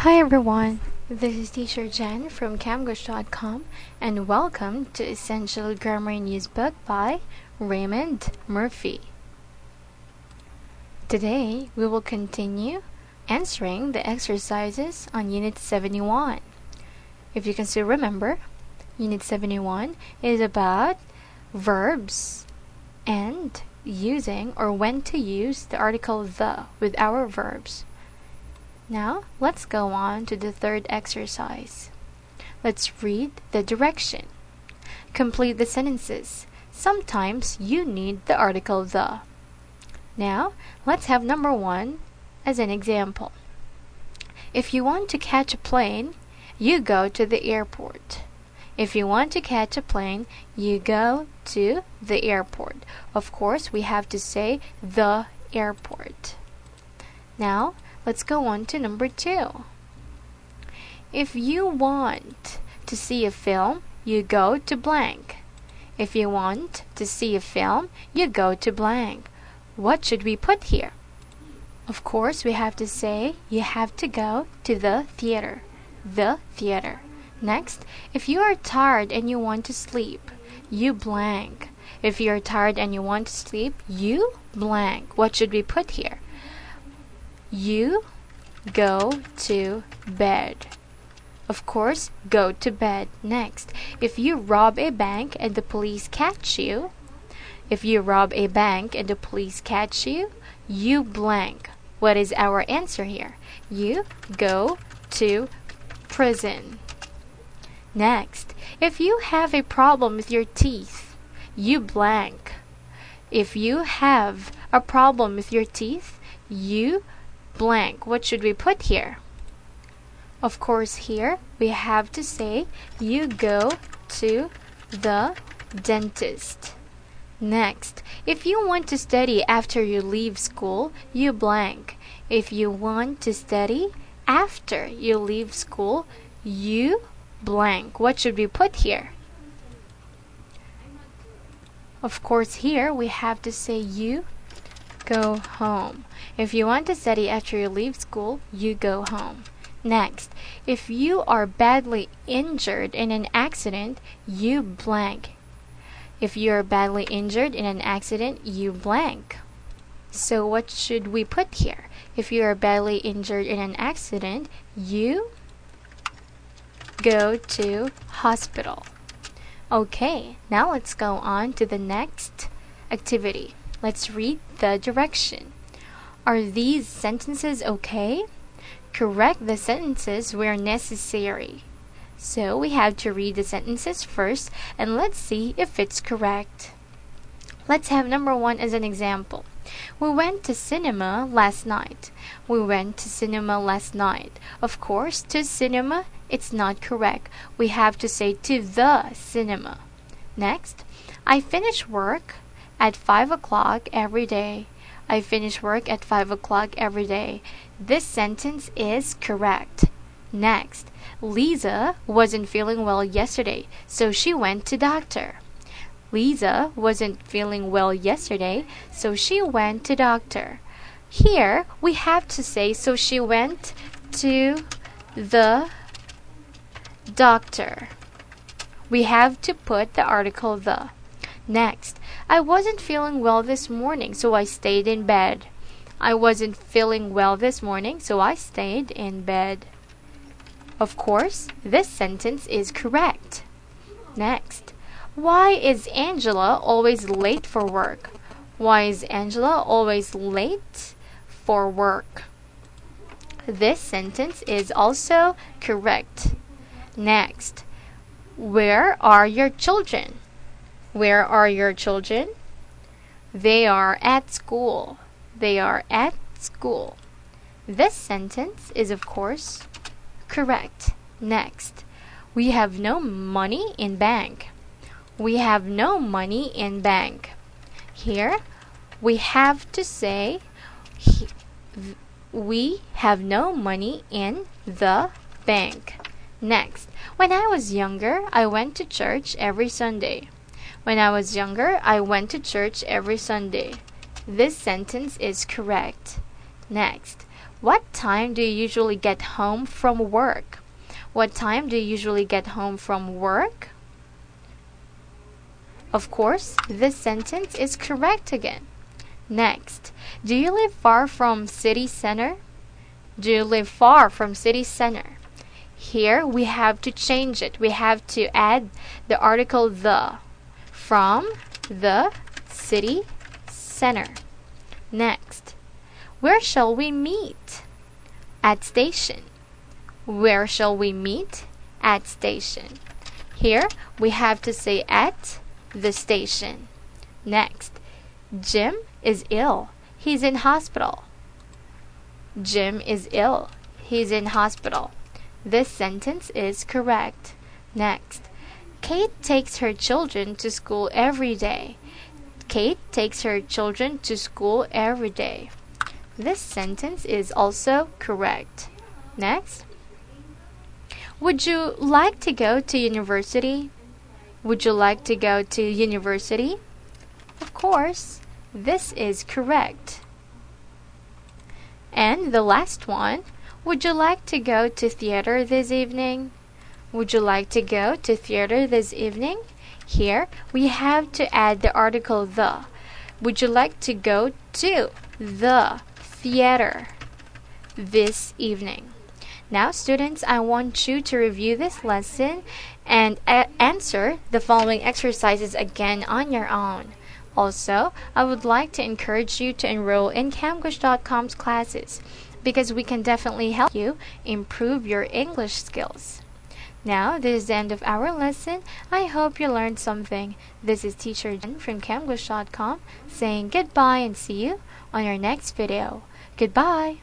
Hi everyone, this is Teacher Jen from Camgush.com and welcome to Essential Grammar in Use book by Raymond Murphy. Today we will continue answering the exercises on Unit 71. If you can still remember, Unit 71 is about verbs and using or when to use the article the with our verbs. Now, let's go on to the third exercise. Let's read the direction. Complete the sentences. Sometimes you need the article the. Now, let's have number 1 as an example. If you want to catch a plane, you go to the airport. If you want to catch a plane, you go to the airport. Of course, we have to say the airport. Now, let's go on to number 2. If you want to see a film, you go to blank. If you want to see a film, you go to blank. What should we put here? Of course, we have to say you have to go to the theater. The theater. Next, if you are tired and you want to sleep, you blank. If you are tired and you want to sleep, you blank. What should we put here? You go to bed. Of course, go to bed. Next, if you rob a bank and the police catch you, you blank. What is our answer here? You go to prison. Next, if you have a problem with your teeth, you blank. If you have a problem with your teeth, you blank. What should we put here? Of course, here we have to say you go to the dentist. Next, if you want to study after you leave school, you blank. If you want to study after you leave school, you blank. What should we put here? Of course, here we have to say you go home. If you want to study after you leave school, you go home. Next, if you are badly injured in an accident, you blank. If you are badly injured in an accident, you blank. So what should we put here? If you are badly injured in an accident, you go to hospital. Okay, now let's go on to the next activity. Let's read the direction. Are these sentences okay? Correct the sentences where necessary. So we have to read the sentences first and let's see if it's correct. Let's have number 1 as an example. We went to cinema last night. We went to cinema last night. Of course, to cinema, it's not correct. We have to say to the cinema. Next, I finish work at 5 o'clock every day. I finish work at 5 o'clock every day. This sentence is correct. Next, Lisa wasn't feeling well yesterday, so she went to doctor. Lisa wasn't feeling well yesterday, so she went to doctor. Here, we have to say so she went to the doctor. We have to put the article the. Next, I wasn't feeling well this morning, so I stayed in bed. I wasn't feeling well this morning, so I stayed in bed. Of course, this sentence is correct. Next, why is Angela always late for work? Why is Angela always late for work? This sentence is also correct. Next, where are your children? Where are your children? They are at school. They are at school. This sentence is, of course, correct. Next, we have no money in bank. We have no money in bank. Here, we have to say we have no money in the bank. Next, when I was younger, I went to church every Sunday. When I was younger, I went to church every Sunday. This sentence is correct. Next, What time do you usually get home from work? What time do you usually get home from work? Of course, this sentence is correct again. Next, do you live far from city center? Do you live far from city center? Here we have to change it. We have to add the article the from the city center. Next, where shall we meet? At station. Where shall we meet? At station. Here we have to say at the station. Next, Jim is ill. He's in hospital. Jim is ill. He's in hospital. This sentence is correct. Next, Kate takes her children to school every day. Kate takes her children to school every day. This sentence is also correct. Next, would you like to go to university? Would you like to go to university? Of course, this is correct. And the last one, would you like to go to theater this evening? Would you like to go to theater this evening? Here we have to add the article the. Would you like to go to the theater this evening? Now, students, I want you to review this lesson and answer the following exercises again on your own. Also, I would like to encourage you to enroll in Camgush.com's classes because we can definitely help you improve your English skills. Now, this is the end of our lesson. I hope you learned something. This is Teacher Jen from Camgush.com saying goodbye and see you on your next video. Goodbye!